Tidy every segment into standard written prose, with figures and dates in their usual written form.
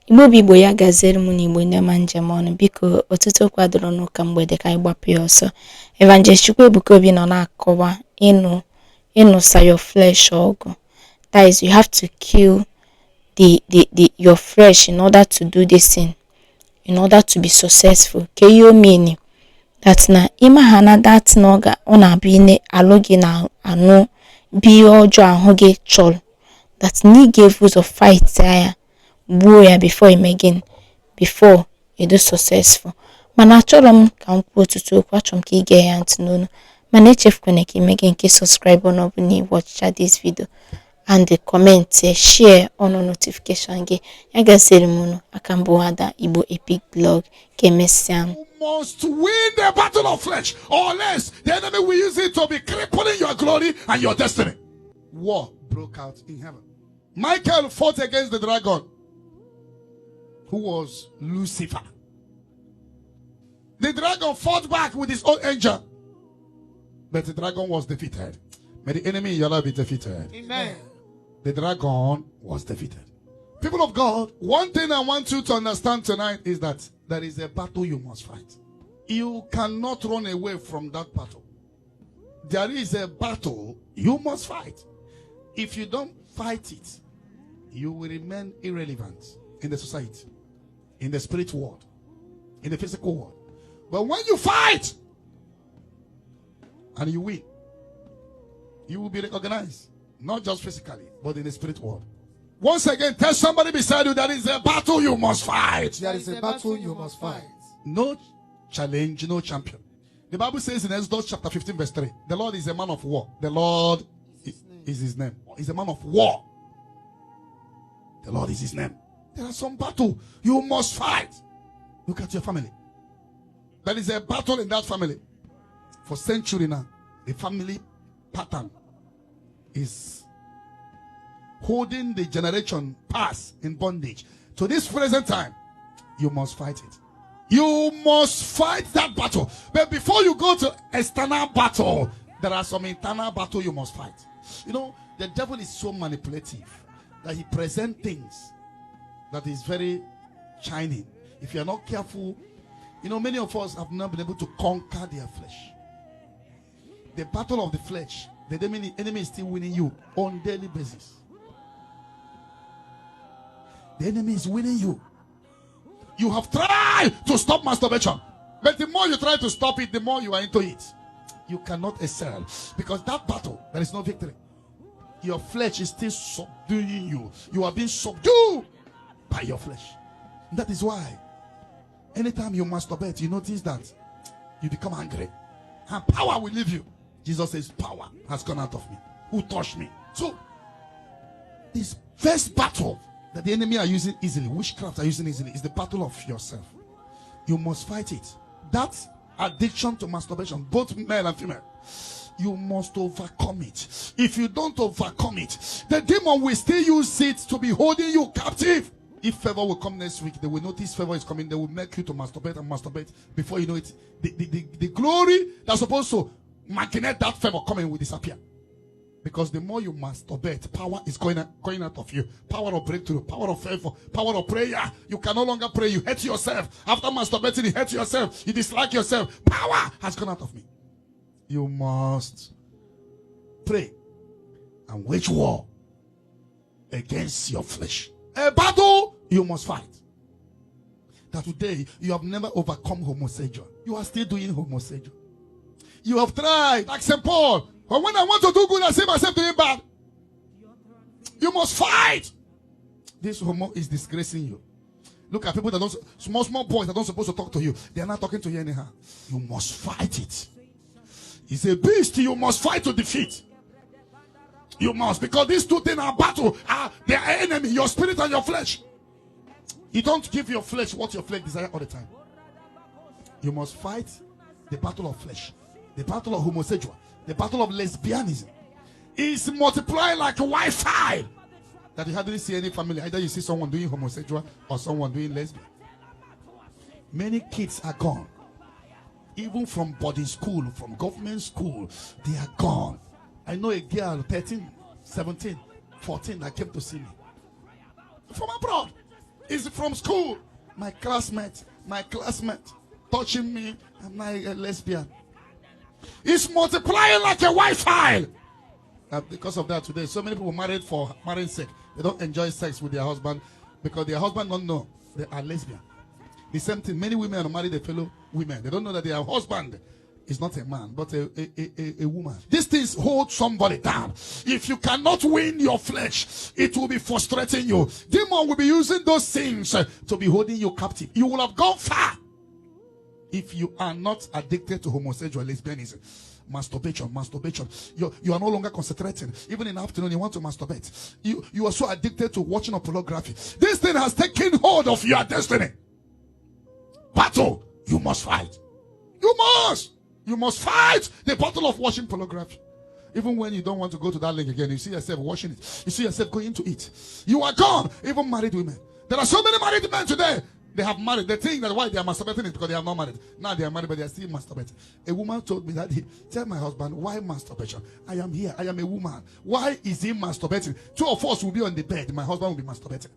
Igbo ya gazere mụ n'Igbo ndị ọma njem ọnụ biko ọtụtụ kwadoro n'ụka mgbede ka anyị gbapụ ya ọsọ. Evangelist Ebuka Obi nọ na-akọwa ịnụsa your flesh ọgụ. That is, you have to kill your flesh in order to do this thing, in order to be successful. Ke ihe mean that na ima ha na that na ọ na-abịa ine alụ gị na anụ bi ọjọọ ahụ gị chọrọ that ni give us a fight ya gbuo ya before him again, before you do successful. Mana achọrọ m ka m kwuo ọtụtụ okwu, achọrọ m ka ị gee ya ntị n'onu, mana echefukwana ka ime gị nke subscribe ọ bụ na watch this video and the comment, share on notification gị. Ya gasịrị m unu aka mbụ Ada Igbo Epic Blog ka emesịa. Must win the battle of flesh, or less the enemy will use it to be crippling your glory and your destiny. War broke out in heaven. Michael fought against the dragon, who was Lucifer. The dragon fought back with his own angel, but the dragon was defeated. May the enemy in your life be defeated. Amen. The dragon was defeated. People of God, one thing I want you to understand tonight is that there is a battle you must fight. You cannot run away from that battle. There is a battle you must fight. If you don't fight it, you will remain irrelevant in the society, in the spirit world, in the physical world. But when you fight and you win, you will be recognized, not just physically, but in the spirit world. Once again, tell somebody beside you, there is a battle you must fight. There is a battle you must fight. No challenge, no champion. The Bible says in Exodus chapter 15 verse 3, the Lord is a man of war. The Lord is his name. He's a man of war. The Lord is his name. There are some battle you must fight. Look at your family. There is a battle in that family. For centuries now, the family pattern is holding the generation past in bondage. To this present time, you must fight it. You must fight that battle. But before you go to external battle, there are some internal battle you must fight. You know, the devil is so manipulative that he presents things that is very shining. If you are not careful, you know, many of us have not been able to conquer their flesh. The battle of the flesh, the enemy is still winning you on daily basis. The enemy is winning you. You have tried to stop masturbation, but the more you try to stop it, the more you are into it. You cannot excel, because that battle, there is no victory. Your flesh is still subduing you. You are being subdued by your flesh. That is why anytime you masturbate, you notice that you become angry and power will leave you. Jesus says, power has gone out of me. Who touched me? So this first battle that the enemy are using easily, witchcraft are using easily, is the battle of yourself. You must fight it. That addiction to masturbation, both male and female, you must overcome it. If you don't overcome it, the demon will still use it to be holding you captive. If favor will come next week, they will notice favor is coming. They will make you to masturbate and masturbate. Before you know it, the glory that's supposed to machinate that favor coming will disappear. Because the more you masturbate, power is going out of you. Power of breakthrough, power of favor, power of prayer. You can no longer pray. You hate yourself. After masturbating, you hate yourself. You dislike yourself. Power has gone out of me. You must pray and wage war against your flesh. A battle you must fight. That today you have never overcome homosexual. You are still doing homosexual. You have tried, like St. Paul. But when I want to do good, I say myself doing bad. You must fight. This homo is disgracing you. Look at people that don't, small boys that don't supposed to talk to you. They are not talking to you anyhow. You must fight it. It's a beast you must fight to defeat. You must, because these two things are battle. They are enemy, your spirit and your flesh. You don't give your flesh what your flesh desires all the time. You must fight the battle of flesh, the battle of homosexual, the battle of lesbianism. It's multiplying like Wi-Fi. That you hardly see any family. Either you see someone doing homosexual or someone doing lesbian. Many kids are gone. Even from boarding school, from government school, they are gone. I know a girl, 13, 17, 14, that came to see me from abroad. It's from school. My classmate touching me. I'm not a lesbian. It's multiplying like a Wi-Fi. Because of that today, so many people married for marrying sake. They don't enjoy sex with their husband because their husband don't know they are lesbian. The same thing, many women are married their fellow women. They don't know that their husband is not a man, but a woman. These things hold somebody down. If you cannot win your flesh, it will be frustrating you. Demon will be using those things to be holding you captive. You will have gone far if you are not addicted to homosexual lesbianism. Masturbation. You are no longer concentrating. Even in the afternoon, you want to masturbate. You are so addicted to watching a pornography. This thing has taken hold of your destiny. Battle, you must fight. You must fight the battle of watching pornography. Even when you don't want to go to that link again, you see yourself watching it. You see yourself going to it. You are gone. Even married women. There are so many married men today. They have married. They think that why they are masturbating is because they are not married. Now they are married, but they are still masturbating. A woman told me that, tell my husband, why masturbation? I am here. I am a woman. Why is he masturbating? Two of us will be on the bed. My husband will be masturbating.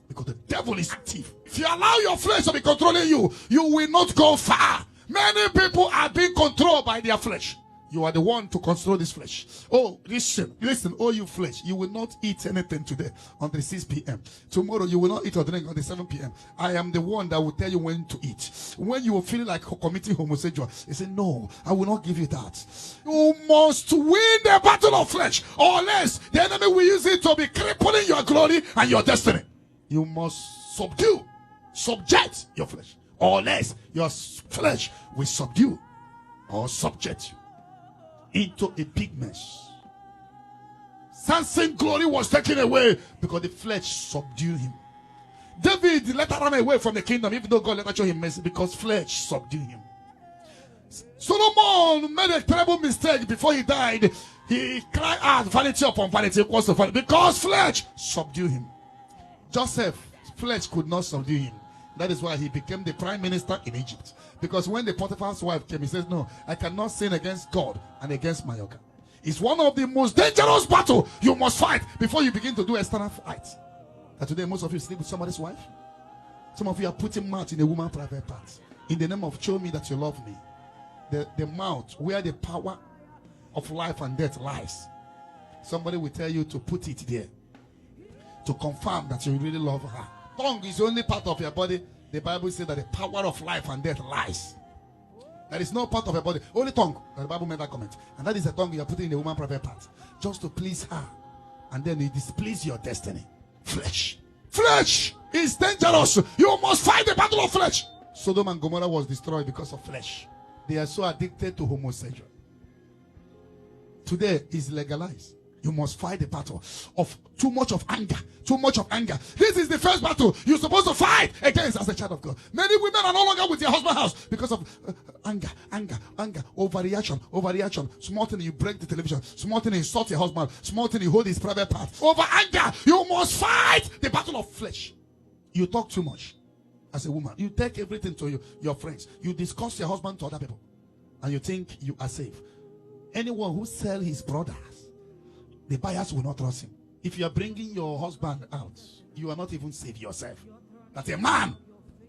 Because the devil is active. If you allow your flesh to be controlling you, you will not go far. Many people are being controlled by their flesh. You are the one to control this flesh. Oh, listen, oh you flesh, you will not eat anything today until 6 p.m. Tomorrow you will not eat or drink until 7 p.m. I am the one that will tell you when to eat. When you will feel like committing homosexual, you say, no, I will not give you that. You must win the battle of flesh, or else the enemy will use it to be crippling your glory and your destiny. You must subject your flesh, or else your flesh will subdue or subject you into a big mess. Samson's glory was taken away because the flesh subdued him. David let her run away from the kingdom, even though God let her show him mercy, because flesh subdued him. Solomon made a terrible mistake before he died. He cried out, vanity upon vanity equals to vanity, because flesh subdued him. Joseph, flesh could not subdue him. That is why he became the prime minister in Egypt. Because when the Potiphar's wife came, he says, no, I cannot sin against God and against my yoga. It's one of the most dangerous battles you must fight before you begin to do external fight. And today, most of you sleep with somebody's wife. Some of you are putting mouth in a woman's private part. In the name of show me that you love me. The mouth, where the power of life and death lies. Somebody will tell you to put it there, to confirm that you really love her. Tongue is the only part of your body. The Bible says that the power of life and death lies. There is no part of your body, only tongue. The Bible made that comment. And that is the tongue you are putting in the woman's private part, just to please her. And then it displeases your destiny. Flesh is dangerous. You must fight the battle of flesh. Sodom and Gomorrah was destroyed because of flesh. They are so addicted to homosexual. Today is legalized. You must fight the battle of too much of anger. This is the first battle you're supposed to fight against as a child of God. Many women are no longer with their husband's house because of anger, overreaction. Small thing, you break the television. Small thing, you insult your husband. Small thing, you hold his private part. Over anger, you must fight the battle of flesh. You talk too much as a woman. You take everything to your friends. You discuss your husband to other people. And you think you are safe. Anyone who sells his brothers, the buyers will not trust him. If you are bringing your husband out, you are not even safe yourself. That a man,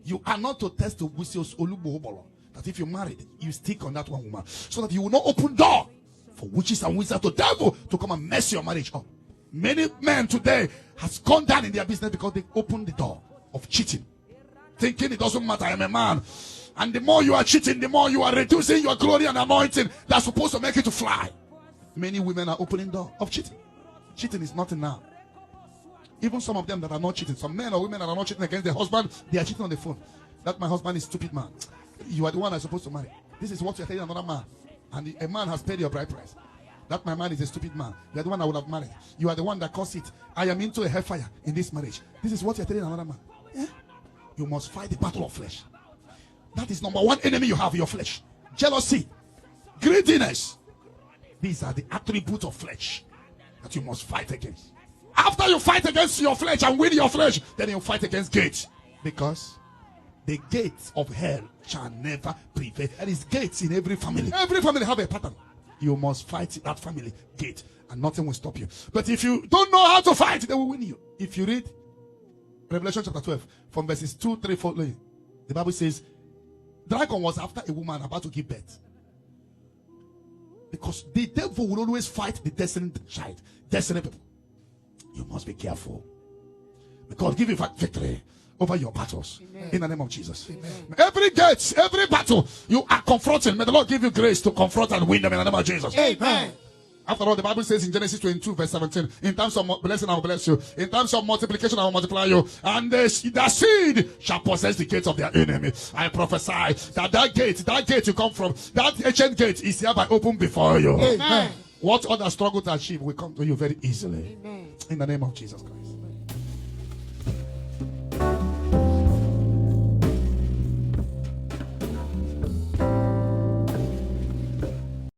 you are not to test the wishes olubo. That if you're married, you stick on that one woman, so that you will not open door for witches and wizards to devil to come and mess your marriage up. Many men today has gone down in their business because they opened the door of cheating, thinking it doesn't matter, I'm a man. And the more you are cheating, the more you are reducing your glory and anointing that's supposed to make you to fly. Many women are opening door of cheating. Cheating is nothing now. Even some of them that are not cheating, some men or women that are not cheating against their husband, they are cheating on the phone. That my husband is a stupid man. You are the one I'm supposed to marry. This is what you're telling another man. And a man has paid your bride price. That my man is a stupid man. You are the one I would have married. You are the one that caused it. I am into a hellfire in this marriage. This is what you're telling another man. Yeah? You must fight the battle of flesh. That is number one enemy you have, your flesh. Jealousy, greediness. These are the attributes of flesh that you must fight against. After you fight against your flesh and win your flesh, then you fight against gates. Because the gates of hell shall never prevail. There is gates in every family. Every family have a pattern. You must fight that family gate and nothing will stop you. But if you don't know how to fight, they will win you. If you read Revelation chapter 12, from verses 2, 3, 4. The Bible says, dragon was after a woman about to give birth. Because the devil will always fight the destined child, destiny people. You must be careful. God give you victory over your battles. Amen. In the name of Jesus. Amen. Every gate, every battle you are confronting, may the Lord give you grace to confront and win them in the name of Jesus. Amen. After all, the Bible says in Genesis 22, verse 17, in terms of blessing, I will bless you. In terms of multiplication, I will multiply you. And the seed shall possess the gates of their enemy. I prophesy that gate you come from, that ancient gate is hereby open before you. Amen. What other struggle to achieve will come to you very easily. Amen. In the name of Jesus Christ.